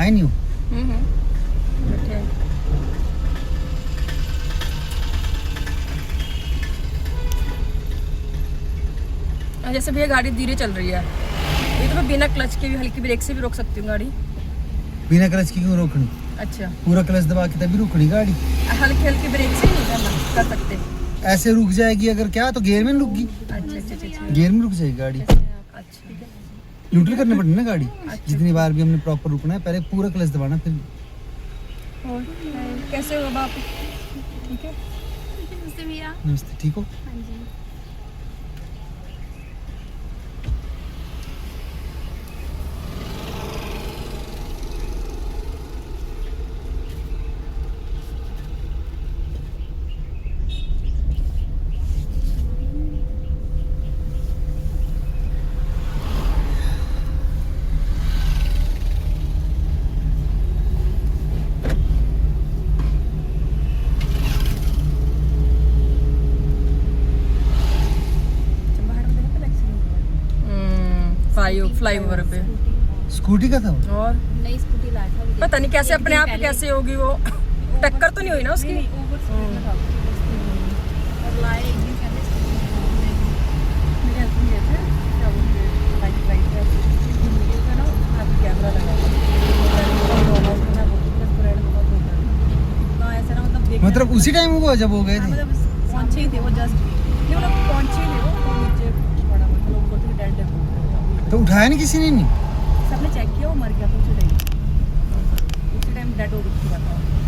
आए नहीं हो? बैठे हैं। जैसे भैया गाड़ी धीरे चल रही है, ये तो मैं बिना क्लच के भी हल्की ब्रेक से भी रोक सकती हूँ गाड़ी। बिना क्लच की क्यों रोकनी? अच्छा, पूरा क्लच दबा के तभी रोकनी गाड़ी। हल्की हल्की ब्रेक से नहीं करना कर सकते? ऐसे रुक जाएगी अगर क्या तो गेयर में रुक गई, अच्छा अच्छा अच्छा गेयर में रुक जाएगी गाड़ी। अच्छा। न्यूट्रल करनी पड़ती ना गाड़ी। जितनी बार भी हमने प्रॉपर रुकना है पहले पूरा क्लच दबाना फिर। और कैसे हो बाप? ठीक है। नमस्ते भैया। नमस्ते, ठीक हो? हाँ जी। फ्लाईओवर पे स्कूटी का था वो? और नई स्कूटी लाया था अभी। पता नहीं कैसे अपने आप कैसे होगी वो, टक्कर तो नहीं हुई ना उसकी? और लाए एक दिन पहले मेरे हस्बैंड गए थे, क्या बोलते हैं, बाइक राइड पे वीडियो का ना हाथ कैमरा लगा हुआ ना, ऐसा ना मतलब उसी टाइम हुआ जब हो गए थे? मतलब पहुंचे ही थे वो जस्ट, नहीं मतलब पहुंचे ही थे वो नीचे पड़ा, मतलब बोलते थे डेड डेड। तो उठाया नहीं किसी ने? नहीं सबने चेक किया, वो मर गया था उसी टाइम डेड हो गई था।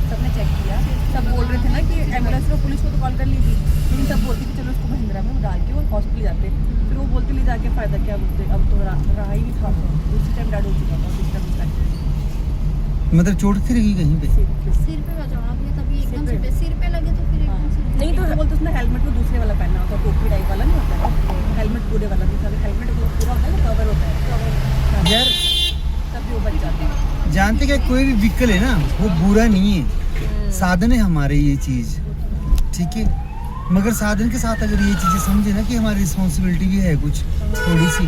सबने चेक किया, सब बोल रहे थे ना कि एम्बुलेंस को, पुलिस को तो कॉल कर ली थी, लेकिन सब बोलती कि चलो उसको महिंद्रा में डाल के और हॉस्पिटल जाते। फिर वो बोलते ले जाके फ़ायदा क्या, बोलते अब तो रहा ही नहीं था, उसी टाइम डेड हो चुका था। उस टाइम मतलब चोट थी लगी कहीं पे? सिर पे बचाना भी तभी एकदम सिर पे लगे तो फिर एकदम से नहीं तो बोलते उसने हेलमेट वो दूसरे वाला पहनना होता, टोपी टाइप वाला नहीं होता, हेलमेट पूरे वाला नहीं था, हेलमेट वो पूरा होता है, कवर होता है यार तभी वो बच जाते हैं। जानते क्या, कोई भी व्हीकल है ना वो बुरा नहीं है, साधन है हमारे ये चीज़, ठीक है। मगर साधन के साथ अगर ये चीज़ें समझे ना कि हमारी रिस्पॉन्सिबिलिटी भी है कुछ थोड़ी सी,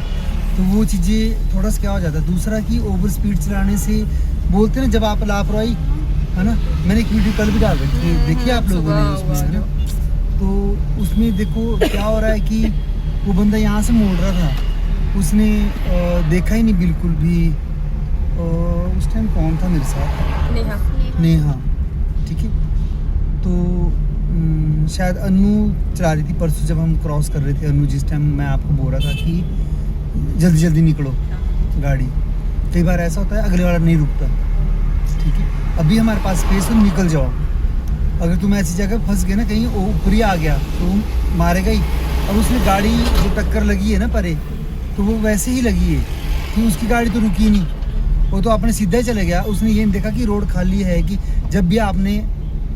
तो वो चीज़ें थोड़ा सा क्या हो जाता है। दूसरा कि ओवर स्पीड चलाने से बोलते हैं ना, जब आप लापरवाही, है ना, मैंने एक वीडियो कल भी डाल रखी थी, देखिए आप लोगों ने उसमें, है ना, तो उसमें देखो क्या हो रहा है कि वो बंदा यहाँ से मोड़ रहा था, उसने देखा ही नहीं बिल्कुल भी। उस टाइम कौन था मेरे साथ? नेहा, ठीक है। तो शायद अनु चला रही थी परसों जब हम क्रॉस कर रहे थे। अनु जिस टाइम मैं आपको बोल रहा था कि जल्दी जल्दी निकलो गाड़ी, कई बार ऐसा होता है अगले वाला नहीं रुकता, ठीक है। अभी हमारे पास स्पेस है, निकल जाओ। अगर तुम ऐसी जगह फंस गए ना, कहीं ऊपर ही आ गया तो मारेगा ही। अब उसने गाड़ी जो टक्कर लगी है ना परे, तो वो वैसे ही लगी है कि उसकी गाड़ी तो रुकी नहीं, वो तो अपने सीधा ही चले गया। उसने ये नहीं देखा कि रोड खाली है, कि जब भी आपने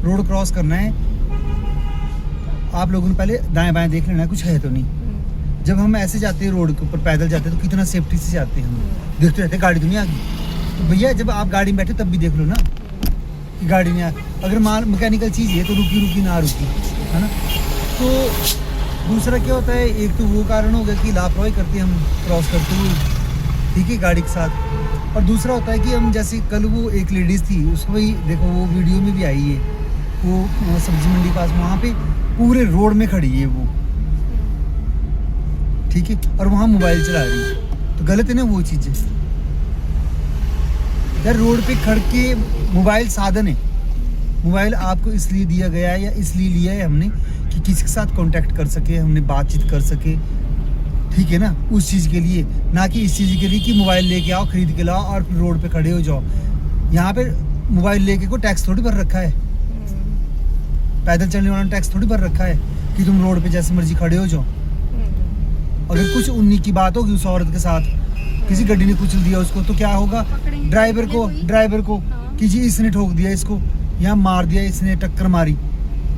रोड क्रॉस करना है आप लोगों ने पहले दाएं बाएं देख लेना है कुछ है तो नहीं। जब हम ऐसे जाते हैं रोड के ऊपर पैदल जाते हैं तो कितना सेफ्टी से जाते हैं, हम देखते रहते हैं गाड़ी तो नहीं आ गई। तो भैया जब आप गाड़ी में बैठे तब भी देख लो ना कि गाड़ी नहीं आ, अगर माल मैकेनिकल चीज़ है तो रुकी रुकी ना रुकी, है ना। तो दूसरा क्या होता है, एक तो वो कारण हो गया कि लापरवाही करते हैं हम क्रॉस करते हुए, ठीक है, गाड़ी के साथ। और दूसरा होता है कि हम जैसे कल वो एक लेडीज़ थी, उसको ही देखो वो वीडियो में भी आई है, वो सब्जी मंडी पास वहाँ पे पूरे रोड में खड़ी है वो, ठीक है, और वहाँ मोबाइल चला रही है, तो गलत है ना वो चीज़ें। यार रोड पे खड़ के मोबाइल साधन है, मोबाइल आपको इसलिए दिया गया है या इसलिए लिया है हमने कि किसी के साथ कांटेक्ट कर सके, हमने बातचीत कर सके, ठीक है ना, उस चीज़ के लिए, ना कि इस चीज़ के लिए कि मोबाइल लेके आओ, खरीद के लाओ और फिर रोड पे खड़े हो जाओ। यहाँ पे मोबाइल लेके को टैक्स थोड़ी भर रखा है, पैदल चलने वाला टैक्स थोड़ी भर रखा है कि तुम रोड पे जैसे मर्जी खड़े हो जाओ। अगर कुछ उन्हीं की बात होगी उस औरत के साथ, किसी गड्डी ने कुचल दिया उसको, तो क्या होगा, ड्राइवर को कि जी इसने ठोक दिया इसको, यहाँ मार दिया इसने, टक्कर मारी।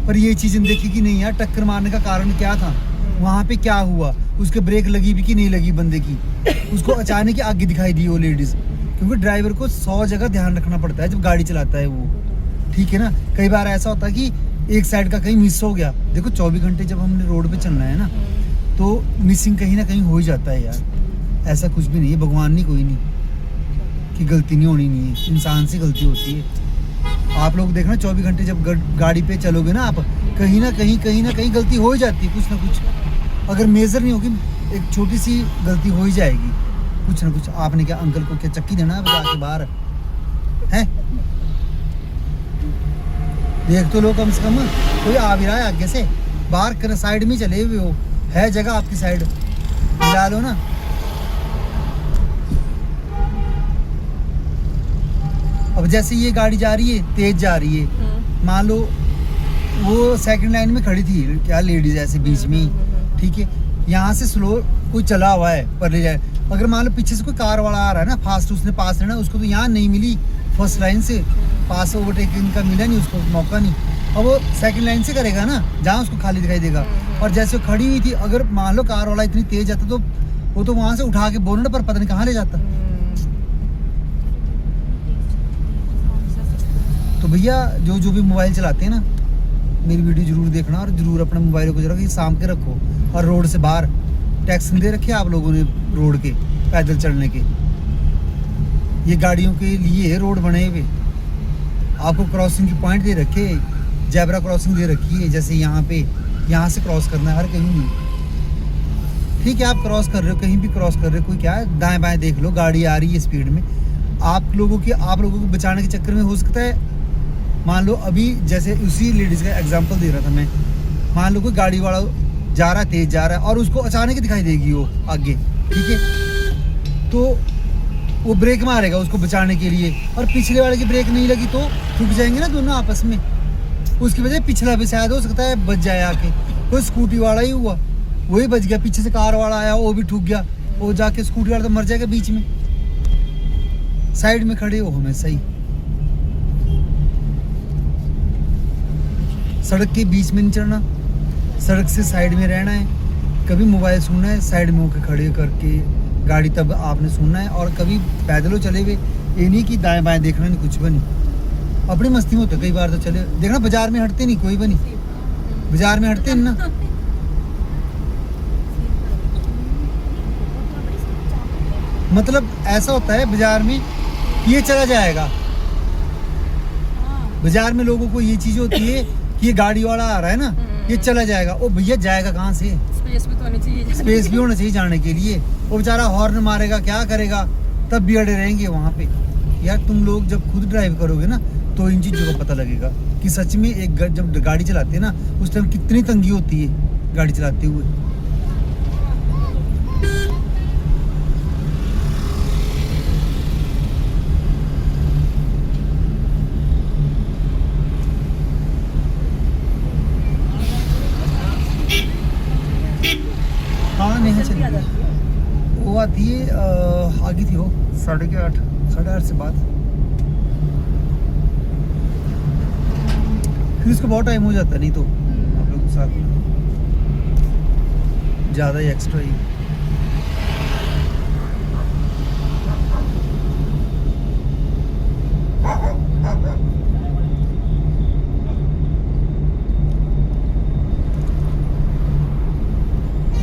पर ये चीज़ें देखी कि नहीं यार, टक्कर मारने का कारण क्या था, वहाँ पे क्या हुआ, उसके ब्रेक लगी भी कि नहीं लगी बंदे की, उसको अचानक ही आगे दिखाई दी वो लेडीज़। क्योंकि ड्राइवर को 100 जगह ध्यान रखना पड़ता है जब गाड़ी चलाता है वो, ठीक है ना। कई बार ऐसा होता है कि एक साइड का कहीं मिस हो गया। देखो 24 घंटे जब हमने रोड पे चलना है ना, तो मिसिंग कहीं ना कहीं हो ही जाता है यार, ऐसा कुछ भी नहीं है, भगवान नहीं कोई नहीं। कि गलती नहीं होनी नहीं है, इंसान से गलती होती है। आप लोग देखना 24 घंटे जब गाड़ी पे चलोगे ना आप, कहीं ना कहीं गलती हो ही जाती है, कुछ ना कुछ। अगर मेजर नहीं होगी, एक छोटी सी गलती हो ही जाएगी, कुछ ना कुछ। आपने क्या अंकल को क्या चक्की देना है बजा के बाहर है? देख तो लो कम से कम, कोई आ भी रहा है आगे से, बाहर कर साइड में चले हुए हो, है जगह आपकी साइड, मिला लो ना। अब जैसे ये गाड़ी जा रही है, तेज जा रही है, मान लो वो सेकंड लाइन में खड़ी थी क्या लेडीज ऐसे बीच में ही, ठीक है, यहाँ से स्लो कोई चला हुआ है पर ले जाए। अगर मान लो पीछे से कोई कार वाला आ रहा है ना फास्ट, उसने पास लेना, उसको तो यहाँ नहीं मिली फर्स्ट लाइन से पास, ओवरटेकिंग का मिला नहीं उसको, मौका नहीं। अब वो सेकंड लाइन से करेगा ना, जहाँ उसको खाली दिखाई देगा। और जैसे वो खड़ी हुई थी, अगर मान लो कार वाला इतनी तेज जाता तो वो तो वहाँ से उठा के बोनट पर पता नहीं कहाँ ले जाता। तो भैया जो भी मोबाइल चलाते हैं ना, मेरी वीडियो जरूर देखना और जरूर अपने मोबाइल को जरा साम के रखो। और रोड से बाहर टैक्स दे रखे आप लोगों ने रोड के, पैदल चलने के, ये गाड़ियों के लिए रोड बने हुए। आपको क्रॉसिंग की पॉइंट दे रखे, जेब्रा क्रॉसिंग दे रखी है, जैसे यहाँ पे, यहाँ से क्रॉस करना है हर कहीं नहीं। ठीक है, आप क्रॉस कर रहे हो, कहीं भी क्रॉस कर रहे हो, कोई क्या है, दाएं बाएं देख लो, गाड़ी आ रही है स्पीड में। आप लोगों को बचाने के चक्कर में हो सकता है, मान लो अभी जैसे उसी लेडीज का एग्जांपल दे रहा था मैं, मान लो कोई गाड़ी वाला जा रहा है, तेज जा रहा है, और उसको अचानक ही दिखाई देगी वो आगे, ठीक है, तो वो ब्रेक मारेगा उसको बचाने के लिए, और पिछले वाले की ब्रेक नहीं लगी तो ठुक जाएंगे ना दोनों आपस में। उसकी वजह पिछला भी शायद हो सकता है बच जाए आके, कोई स्कूटी वाला ही हुआ, वही बच गया, पीछे से कार वाला आया वो भी ठुक गया, वो जाके स्कूटी वाला तो मर जाएगा बीच में। साइड में खड़े हो हमेशा ही, सड़क के बीच में नहीं चढ़ना, सड़क से साइड में रहना है। कभी मोबाइल सुनना है साइड में होकर खड़े करके गाड़ी, तब आपने सुनना है। और कभी पैदलों चले हुए, ये नहीं कि दाएं बाएं देखना नहीं, कुछ बनी अपनी मस्ती में होता। कई बार तो चले देखना, बाजार में हटते नहीं कोई बनी, बाजार में हटते नहीं ना। मतलब ऐसा होता है बाजार में, ये चला जाएगा, बाजार में लोगों को ये चीज होती है कि ये गाड़ी वाला आ रहा है ना, ये चला जाएगा। ओ भैया जाएगा कहाँ से? स्पेस भी तो होनी चाहिए, स्पेस भी होना चाहिए जाने के लिए। वो बेचारा हॉर्न मारेगा, क्या करेगा, तब भी अड़े रहेंगे वहाँ पे। यार तुम लोग जब खुद ड्राइव करोगे ना, तो इन चीज़ों का पता लगेगा कि सच में एक जब गाड़ी चलाते हैं ना, उस टाइम कितनी तंगी होती है गाड़ी चलाते हुए। हाँ नहीं चली गई, वो आती है आगे थी वो 8:30 से बाद, फिर उसको बहुत टाइम हो जाता है। नहीं तो आप लोग के साथ ज़्यादा ही एक्स्ट्रा ही।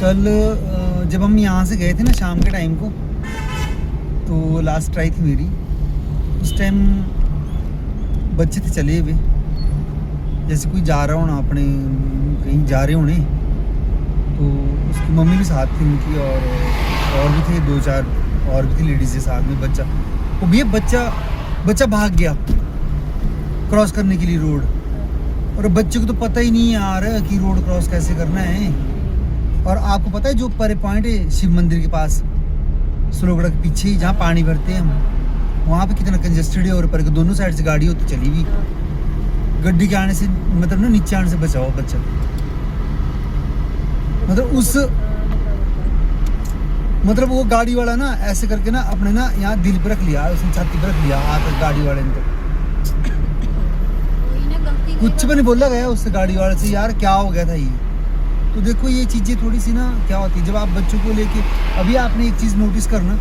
कल जब हम यहाँ से गए थे ना शाम के टाइम को, तो लास्ट ट्राई थी मेरी, उस टाइम बच्चे थे चले हुए, जैसे कोई जा रहा होना, अपने कहीं जा रहे होने, तो उसकी मम्मी भी साथ थी उनकी, और भी थे 2-4 और भी थी लेडीज़ के साथ में। बच्चा वो भी बच्चा भाग गया क्रॉस करने के लिए रोड, और बच्चे को तो पता ही नहीं यार कि रोड क्रॉस कैसे करना है। और आपको पता है जो परे पॉइंट है शिव मंदिर के पास, स्लोगड़ा के पीछे, जहाँ पानी भरते हैं हम, वहाँ पे कितना कंजेस्टेड है, और पर दोनों साइड से गाड़ी होती चली हुई, गड्डी के आने से, मतलब ना नीचे आने से बचाओ बच्चा। मतलब वो गाड़ी वाला ना ऐसे करके ना अपने ना यहाँ दिल पे रख लिया, उसने छाती पे रख लिया हाथ गाड़ी वाले ने। तो कुछ भी नहीं बोला गया उससे गाड़ी वाले से, यार क्या हो गया था ये। तो देखो ये चीज़ें थोड़ी सी ना क्या होती है जब आप बच्चों को लेके, अभी आपने एक चीज़ नोटिस करना,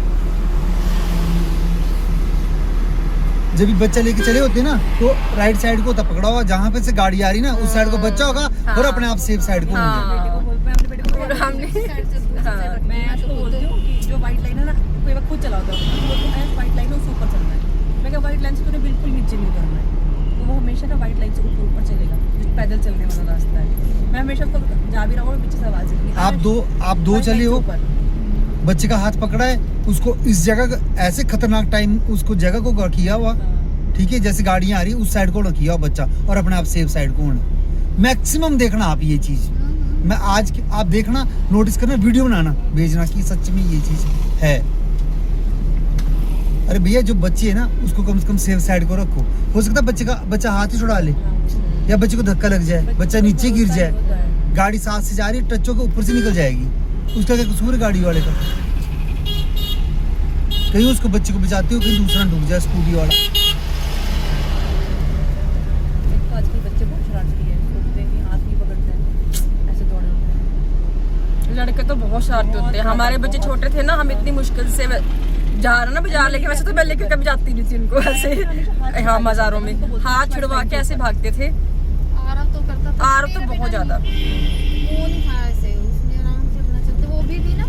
जब भी बच्चा लेके चले होते ना, तो राइट साइड को होता पकड़ा हुआ, जहाँ पे से गाड़ी आ रही ना उस साइड को बच्चा होगा, और अपने आप सेफ साइड को होंगे। बेटे को बोल, मैं अपने बेटे को हमने मैं बोलती हूँ कि जो व्हाइट लाइन है ना, कोई बार खुद चला होता है, तो बोलते हैं व्हाइट लाइन है उससे ऊपर चलना है। मैं कहा व्हाइट लाइन से तूने बिल्कुल नीचे नहीं उतरना है, तो वो हमेशा ना व्हाइट लाइन से ऊपर चलेगा, जो पैदल चलने वाला रास्ता है। मैं हमेशा उसको जा भी रहा हूँ, पीछे से आवाज़ देती हूँ, आप दो चले हो, बच्चे का हाथ पकड़ा है, उसको इस जगह ऐसे खतरनाक टाइम उसको जगह को किया हुआ, ठीक है, जैसे गाड़ियां आ रही उस साइड को किया हुआ बच्चा, और अपने आप सेफ साइड को मैक्सिमम देखना आप ये चीज। मैं आज आप देखना, नोटिस करना, वीडियो बनाना, भेजना कि सच में ये चीज है। अरे भैया जो बच्चे है ना, उसको कम से कम सेफ साइड को रखो। हो सकता है बच्चा हाथ ही छुड़ा ले, या बच्चे को धक्का लग जाए, बच्चा नीचे गिर जाए, गाड़ी साथ से जा रही है, टच्चों के ऊपर से निकल जाएगी, उसका क्या कसूर है गाड़ी वाले का? कहीं उसको बच्चे को बचाते हो, कहीं दूसरा डूब जाए स्कूटी वाला। तो आजकल बच्चे बहुत शरारती है, सोचते हैं कि हाथ नहीं पकड़ते हैं, ऐसे दौड़े होते हैं। लड़के तो बहुत शरारती होते हैं। हमारे बच्चे छोटे थे ना, हम इतनी मुश्किल से जा रहे ना बाजार लेके, वैसे तो मैं लेके कभी जाती नहीं थी उनको ऐसे, हाँ बाजारों में हाथ छुड़वा के ऐसे भागते थे। आरव तो करता था, आरव तो बहुत ज्यादा। वो नहीं था ऐसे, उसने आराम से अपना चलते, वो भी ना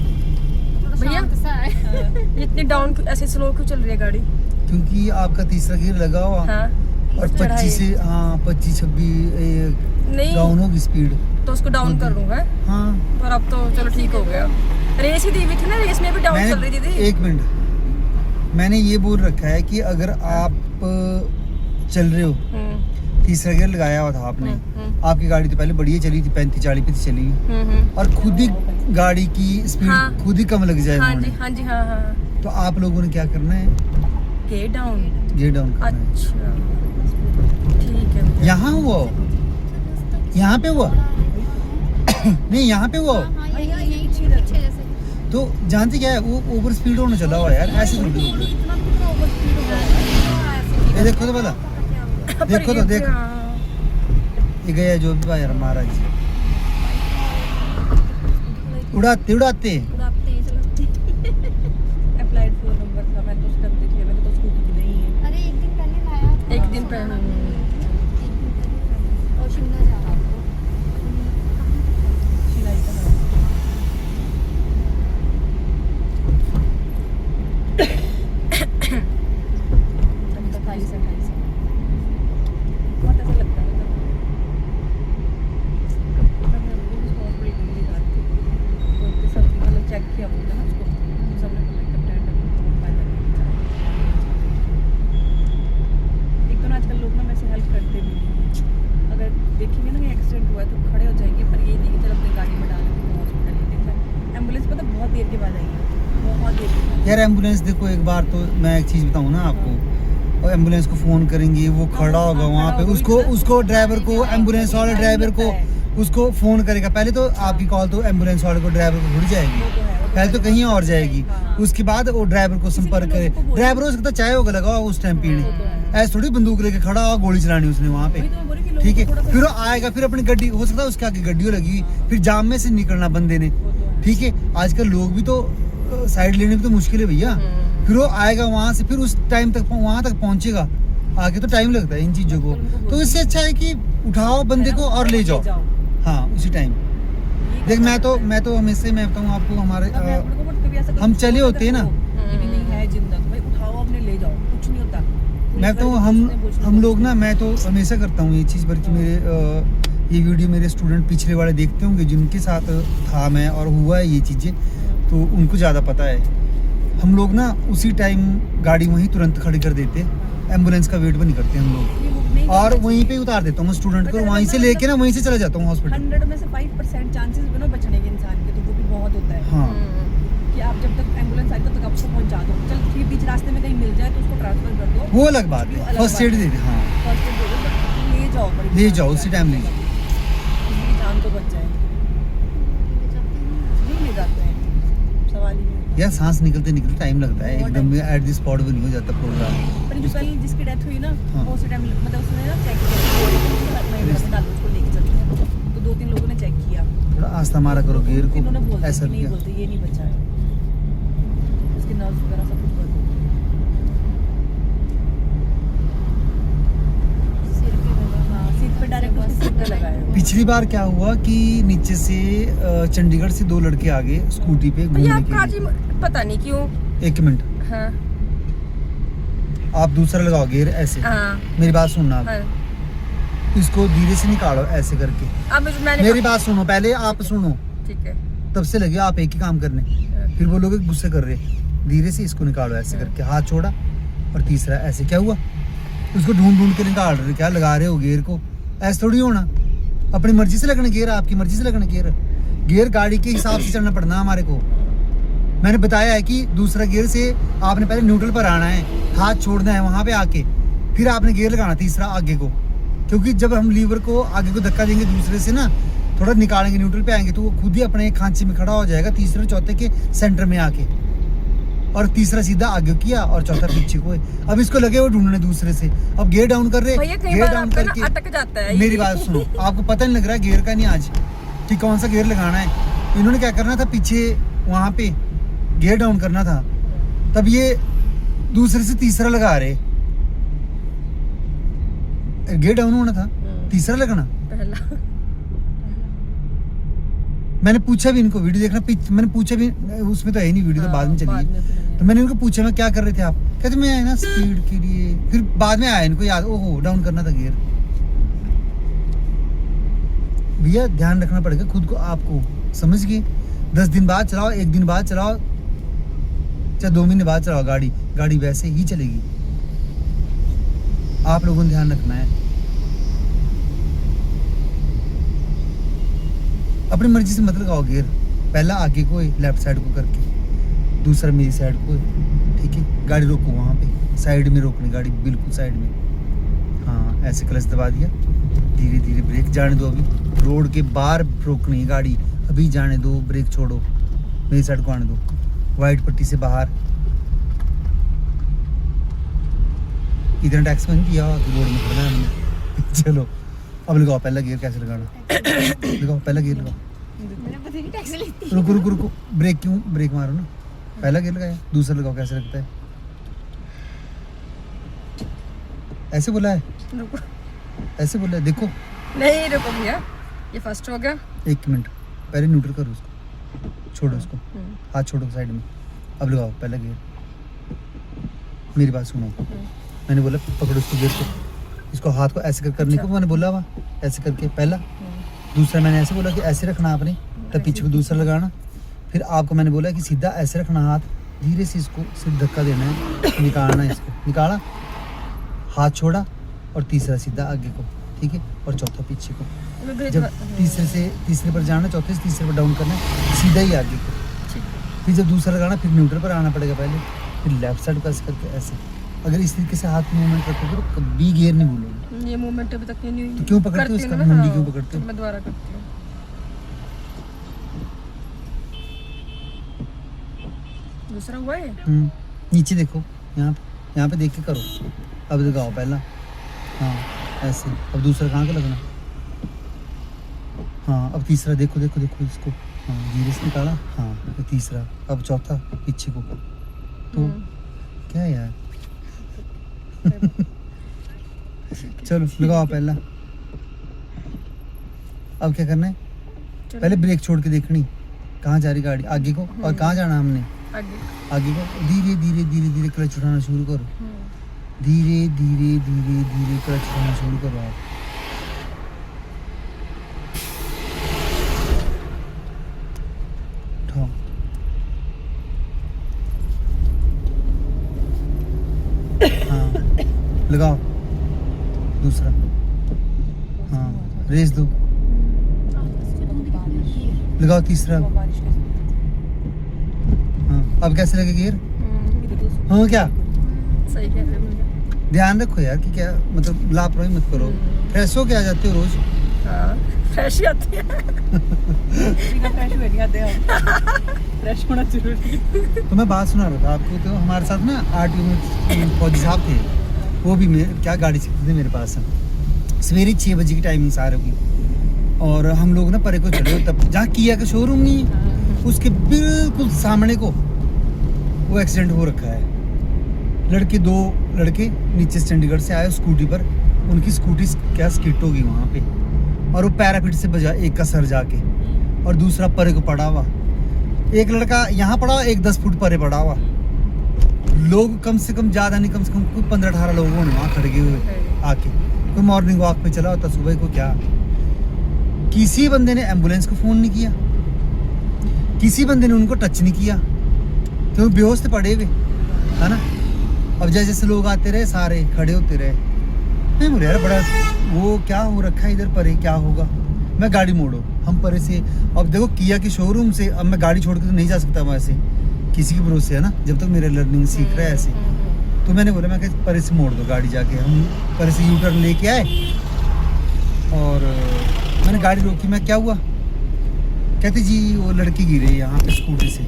थोड़ा भैया? शांत सा है। इतनी डाउन ऐसे स्लो क्यों चल रही है गाड़ी? क्योंकि आपका तीसरा गियर लगा हुआ, हाँ और 25-26 नहीं डाउन होगी स्पीड, तो उसको डाउन कर लूँ है। हाँ। पर अब तो चलो ठीक हो गया। रेस ही दी हुई थी ना, रेस में भी डाउन चल रही थी। एक मिनट, मैंने ये बोल रखा है कि अगर आप चल रहे हो, तीसरा गियर लगाया हुआ था आपने, आपकी गाड़ी तो पहले बढ़िया चली थी, 35-40 पे चली, और खुद ही गाड़ी की स्पीड हाँ। खुद ही कम लग जाए, हाँ जी हाँ जी हाँ हाँ। तो आप लोगों ने क्या करना है, गियर डाउन। गियर डाउन करना है। अच्छा ठीक है भैया। यहाँ हुआ हो? यहाँ पे हुआ? नहीं यहाँ पे हुआ हो? हाँ, यही पीछे जैसे। तो जानते क्या है, वो ओवर स्पीड होने चला हुआ यार, ऐसे थोड़ी होता है। ये देखो तो भला, देखो तो देख, ये गया जो भी यार महाराज जी, उड़ाते उड़ाते हैं चलो। अप्लाइड 4 नंबर था, मैं तो उसका देख लिया, मैंने तो स्कूटी की नहीं है। अरे एक दिन पहले लाया था, एक दिन पहले। और शिमला जा रहा था। शिलाई का है। तब तक 28 बहुत ऐसा लगता है चेक किया बोलते ना उसको, सबने एक तो ना आजकल लोग ना वैसे हेल्प करते भी नहीं। अगर देखेंगे ना कि एक्सीडेंट हुआ है तो खड़े हो जाएंगे, पर ये नहीं कि चल अपनी गाड़ी में डाल के हॉस्पिटल ले लेते हैं। एम्बुलेंस पता बहुत देर के बाद आएगी, बहुत देर के बाद। यार एम्बुलेंस देखो, एक बार तो मैं एक चीज बताऊँ ना आपको, और एम्बुलेंस को फोन करेंगे, वो खड़ा होगा वहाँ पे, उसको ड्राइवर को, एम्बुलेंस वाले ड्राइवर को उसको फोन करेगा। पहले तो आपकी कॉल तो एम्बुलेंस वाले को, ड्राइवर को थोड़ी जाएगी, पहले तो कहीं और जाएगी, उसके बाद वो ड्राइवर को संपर्क करे। ड्राइवर हो सकता चाय होगा लगा उस टाइम पीने, ऐसे थोड़ी बंदूक लेके खड़ा हुआ गोली चलानी उसने वहाँ पे, ठीक है। फिर वो आएगा, फिर अपनी गड्डी, हो सकता है उसके आगे गड्डी लगी, फिर जाम में से निकलना बंदे ने, ठीक है। आजकल लोग भी तो साइड लेने में तो मुश्किल है भैया। फिर वो आएगा वहाँ से, फिर उस टाइम तक वहाँ तक पहुँचेगा, आगे तो टाइम लगता है इन चीज़ों को। तो इससे अच्छा है कि उठाओ बंदे को और ले जाओ, हाँ उसी टाइम। देख मैं तो हमेशा मैं बताऊँ आपको, हमारे हम चले होते हैं ना, नहीं है जिंदा तो भाई उठाओ अपने ले जाओ, कुछ नहीं होता। मैं तो हम लोग ना, मैं तो हमेशा करता हूँ ये चीज़, बल्कि मेरे ये वीडियो मेरे स्टूडेंट पिछले वाले देखते होंगे, जिनके साथ था मैं और हुआ है ये चीज़ें, तो उनको ज़्यादा पता है। हम लोग ना उसी टाइम गाड़ी वहीं तुरंत खड़ी कर देते, एम्बुलेंस का वेट भी नहीं करते हम लोग, और वहीं पे उतार देता हूँ स्टूडेंट को, वहीं से लेके ना वहीं से चला जाता हूँ हॉस्पिटल। 100 में से 5% चांसेस बनो बचने के इंसान के, तो वो भी बहुत होता है। हाँ कि आप जब तक एम्बुलेंस आई तब तक आपको पहुंचा दो, चल फिर बीच रास्ते में कहीं मिल जाए तो उसको ट्रांसफर कर दो, वो अलग बात है, फर्स्ट एड दे दे, हाँ फर्स्ट एड दे दो, बट ले जाओ, ले जाओ उसी टाइम ले जाओ, किसी की जान तो बच जाए। नहीं ले जाते हैं, सवाल ही नहीं होता। यार सांस निकलते निकलते टाइम लगता है, एकदम में एट द स्पॉट भी नहीं हो जाता प्रोग्राम। पर जो कल जिसकी डेथ हुई ना, हाँ। वो उसी टाइम मतलब उसने ना चेक किया, डालो उसको लेके चलते हैं, तो 2-3 लोगों ने चेक किया। थोड़ा आस्था मारा करो गियर इन्होंने को, बोलते ऐसा कि नहीं किया। बोलते, ये नहीं बचा है, उसके नर्व्स वगैरह सब कुछ बंद हो गए। सिर पे लगा। हाँ, सीट पे डायरेक्ट उसके सीधा लगाया पिछली बार क्या हुआ कि नीचे से चंडीगढ़ से 2 लड़के आ गए स्कूटी पे भैया घूमने आप के लिए। काजी पता नहीं क्यों। 1 मिनट, हाँ आप दूसरा लगाओ गियर ऐसे। हाँ मेरी बात सुनना आप, हाँ। इसको धीरे से निकालो ऐसे करके। अब मैंने मेरी बात सुनो, पहले आप सुनो, ठीक है। तब से लगे आप एक ही काम करने, फिर बोलोगे गुस्से कर रहे। धीरे से इसको निकालो ऐसे करके, हाथ छोड़ा और तीसरा ऐसे। क्या हुआ? उसको ढूंढ ढूंढ के निकाल रहे, क्या लगा रहे हो गियर को? ऐसे थोड़ी होना, अपनी मर्जी से लगना गियर, आपकी मर्जी से लगना गियर। गियर गाड़ी के हिसाब से चलना पड़ना हमारे को। मैंने बताया है कि दूसरा गियर से आपने पहले न्यूट्रल पर आना है, हाथ छोड़ना है वहां पे आके, फिर आपने गियर लगाना तीसरा आगे को। क्योंकि जब हम लीवर को आगे को धक्का देंगे दूसरे से ना, थोड़ा निकालेंगे न्यूट्रल पे आएंगे, तो वो खुद ही अपने खांचे में खड़ा हो जाएगा, तीसरे चौथे के सेंटर में आके। और तीसरा सीधा आगे किया और चौथा पीछे को है। अब इसको लगे वो ढूंढने दूसरे से, अब गियर डाउन कर रहे, भैया कई गियर बार डाउन आपका ना करके। अटक जाता है। मेरी बात सुनो, आपको पता नहीं लग रहा है गियर का नहीं आज कि कौन सा गियर लगाना है। इन्होंने क्या करना था, पीछे वहां पे गियर डाउन करना था, तब ये दूसरे से तीसरा लगा रहे। गियर डाउन होना था, तीसरा लगना। पहला मैंने पूछा भी इनको, वीडियो देखना, मैंने पूछा भी, उसमें तो है नहीं वीडियो, तो बाद में चली। तो मैंने इनको पूछा, मैं क्या कर रहे थे आप? कहते मैं आया ना स्पीड के लिए, फिर बाद में आया इनको याद, ओहो डाउन करना था गियर। भैया ध्यान रखना पड़ेगा खुद को, आपको समझ गए? 10 दिन बाद चलाओ, 1 दिन बाद चलाओ, चाहे 2 महीने बाद चलाओ, गाड़ी वैसे ही चलेगी। आप लोगों ने ध्यान रखना है, अपनी मर्जी से मत लगाओ गियर। पहला आगे को लेफ्ट साइड को करके, दूसरा मेरी साइड को, ठीक है? गाड़ी रोको वहाँ पे, साइड में रोकनी गाड़ी, बिल्कुल साइड में। हाँ ऐसे क्लच दबा दिया, धीरे धीरे ब्रेक जाने दो। अभी रोड के बाहर रोकनी है गाड़ी, अभी जाने दो, ब्रेक छोड़ो, मेरी साइड को आने दो, वाइट पट्टी से बाहर। इतना टैक्स में किया रोड में खड़ा है हमने। चलो अब लगाओ पहला गियर, कैसे लगाना? लगाओ पहला गियर लगाओ। मैंने पता नहीं टैक्सी लेती। रुको रुको रुको, ब्रेक क्यों? ब्रेक मारो ना, पहला गियर लगाया, दूसरा लगाओ, कैसे लगता है? ऐसे बोला है, रुको, ऐसे बोला है, देखो। नहीं रुको भैया, ये फर्स्ट हो गया। 1 मिनट, पहले न्यूट्रल करो उसको, छोड़ो उसको, हाथ छोड़ो साइड में। अब लगाओ पहला गियर। मेरी बात सुनो, मैंने बोला पकड़ो इसको, गियर को, इसको हाथ को ऐसे करने को मैंने बोला हुआ, ऐसे करके पहला। दूसरा मैंने ऐसे बोला कि ऐसे रखना आपने, तब पीछे को दूसरा लगाना। फिर आपको मैंने बोला कि सीधा ऐसे रखना हाथ, धीरे से इसको सिर्फ धक्का देना है, निकालना है इसको, निकाला, हाथ छोड़ा, और तीसरा सीधा आगे को, ठीक है? और चौथा पीछे को। जब तीसरे पर जाना, चौथे से तीसरे पर डाउन करना है, सीधा ही आगे को। फिर जब दूसरा लगाना, फिर न्यूट्रल पर आना पड़ेगा पहले, फिर लेफ्ट साइड को ऐसे करके ऐसे। अगर इस तरीके से हाथ मूवमेंट रखोगे तो कभी गियर नहीं भूलोगे। ये मूवमेंट अभी तक नहीं हुई। तो क्यों पकड़ते हो करती इसका? हूँ ना, मुंडी हाँ, क्यों पकड़ते हो? तो मैं दोबारा करती हूँ। दूसरा हुआ है। नीचे देखो, यहाँ पे देख के करो। अब लगाओ पहला, हाँ ऐसे। अब दूसरा कहाँ का लगना? हाँ अब तीसरा, देखो देखो देखो इसको, हाँ धीरे से निकाला, हाँ अब तीसरा, अब चौथा पीछे को। तो क्या यार चलो लगाओ पहला। अब क्या करना है? पहले ब्रेक छोड़ के देखनी कहाँ जा रही गाड़ी, आगे को, और कहाँ जाना हमने, आगे को। धीरे धीरे धीरे धीरे क्लच उठाना शुरू करो, धीरे धीरे धीरे धीरे क्लच उठाना शुरू करो आप। उठाओ, हाँ लगाओ दूसरा, हाँ रेस दो, लगाओ तीसरा। बारिश के हाँ अब कैसे लगे गियर? हाँ क्या? सही कह रहे हो भैया। ध्यान रखो यार कि क्या मतलब लापरवाही मत करो। फ्रेश हो के आ जाते हो रोज। हाँ फ्रेश ही आती है। फ्रेश हुए नहीं आते हम, फ्रेश होना जरूरी है। तो मैं बात सुना रहा था आपको, तो हमारे साथ ना आरटीओ में फौजी साहब थे, वो भी क्या गाड़ी सीखते थे मेरे पास। सवेरे 6 बजे की टाइमिंग सारे की, और हम लोग ना परे को चले, तब जहाँ किया का शोरूम नहीं है, उसके बिल्कुल सामने को वो एक्सीडेंट हो रखा है। 2 लड़के नीचे से चंडीगढ़ से आए स्कूटी पर, उनकी स्कूटी क्या स्किट हो गई वहाँ पे, और वो पैराफिट से बजा एक का सर जाके, और दूसरा परे को पड़ा हुआ। एक लड़का यहाँ पड़ा हुआ, एक 10 फुट परे पड़ा हुआ। लोग कम से कम ज़्यादा नहीं, कम से कम कोई 15-18 लोग होने वहाँ खड़े हुए आके। कोई मॉर्निंग वॉक पे चला होता सुबह को क्या। किसी बंदे ने एम्बुलेंस को फ़ोन नहीं किया, किसी बंदे ने उनको टच नहीं किया, क्यों बेहोश थे पड़े हुए, है ना। अब जैसे जैसे लोग आते रहे सारे खड़े होते रहे। नहीं बोले यार बड़ा वो क्या हो रखा है इधर परे, क्या होगा। मैं गाड़ी मोड़ो, हम परे से। अब देखो किया के शोरूम से अब मैं गाड़ी छोड़ के तो नहीं जा सकता वहाँ से, किसी के भरोसे, है ना, जब तक मेरा लर्निंग सीख रहा है ऐसे। तो मैंने बोला मैं परे से मोड़ दो गाड़ी जाके। हम परे से यू टर्न लेके आए और मैंने गाड़ी रोकी। मैं क्या हुआ, कहते जी वो लड़की गिरे यहाँ पे स्कूटी से।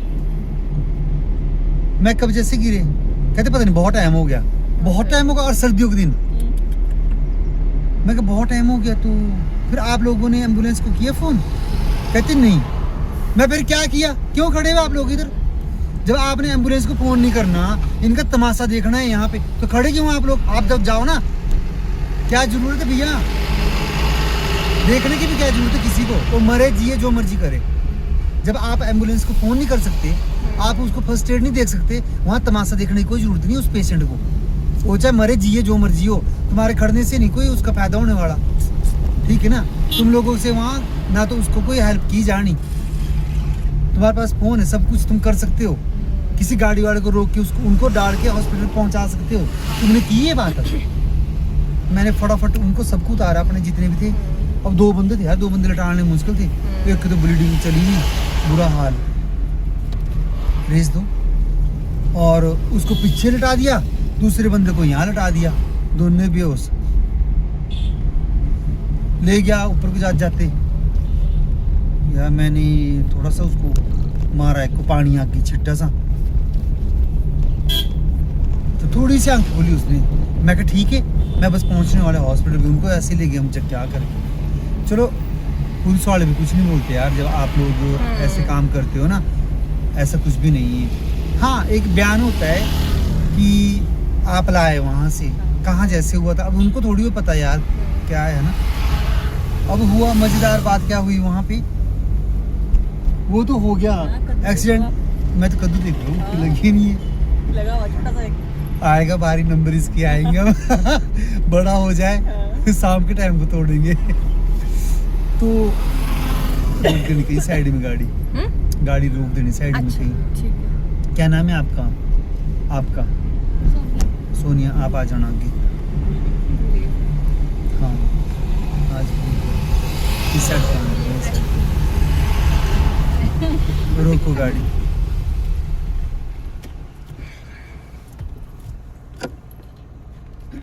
मैं कब जैसे गिरे, कहते पता नहीं बहुत टाइम हो गया, बहुत टाइम होगा, और सर्दियों के दिन। मैं कहा बहुत टाइम हो गया, तो फिर आप लोगों ने एम्बुलेंस को किया फ़ोन? कहते नहीं। मैं फिर क्या किया, क्यों खड़े हुए आप लोग इधर? जब आपने एम्बुलेंस को फ़ोन नहीं करना, इनका तमाशा देखना है यहाँ पे, तो खड़े क्यों आप लोग? आप जब जाओ ना, क्या जरूरत है भैया, देखने की भी क्या जरूरत है किसी को? वो मरे जिए जो मर्जी करे। जब आप एम्बुलेंस को फ़ोन नहीं कर सकते, आप उसको फर्स्ट एड नहीं देख सकते, वहाँ तमाशा देखने की कोई जरूरत नहीं उस पेशेंट को। वो चाहे मरे जिए जो मर्जी हो, तुम्हारे खड़ने से नहीं कोई उसका फायदा होने वाला, ठीक है ना। तुम लोगों से वहाँ ना तो उसको कोई हेल्प की जानी, तुम्हारे पास फ़ोन है, सब कुछ तुम कर सकते हो। किसी गाड़ी वाले को रोक के उसको उनको डाल के हॉस्पिटल पहुँचा सकते हो। तुमने की ये बात? मैंने फटाफट उनको सबको उतारा, अपने जितने भी थे। अब 2 बंदे थे यार, 2 बंदे लटाने मुश्किल थे। एक तो ब्लीडिंग चली हुई, बुरा हाल, रेस दो, और उसको पीछे लटा दिया, दूसरे बंदे को यहाँ लटा दिया, दोनों बेहोश। ले गया ऊपर को जाते यार, मैंने थोड़ा सा उसको मारा, एक को पानी आके छिट्टा सा, तो थोड़ी सी आंख खोली उसने। मैं कहा ठीक है, मैं बस पहुंचने वाले हॉस्पिटल भी, उनको ऐसे ले गए हम, जब क्या करें। चलो पुलिस वाले भी कुछ नहीं बोलते यार, जब आप लोग ऐसे काम करते हो ना, ऐसा कुछ भी नहीं है। हाँ एक बयान होता है कि आप लाए वहाँ से, कहाँ जैसे हुआ था, अब उनको थोड़ी वो पता यार क्या है ना। अब हुआ मजेदार बात क्या हुई वहाँ पे, वो तो हो गया एक्सीडेंट। मैं तो कद्दू देख रहा हूँ, लगी नहीं है, लगा हुआ छोटा सा एक। आएगा बारी नंबर इसके आएंगे बड़ा हो जाए, शाम के टाइम को तोड़ेंगे। तो रोक देनी कहीं साइड में गाड़ी रोक देनी साइड में कहीं। ठीक है। क्या नाम है आपका? आपका सोनिया, आप आ जाना आगे। हाँ आज इस साइड रोको गाड़ी।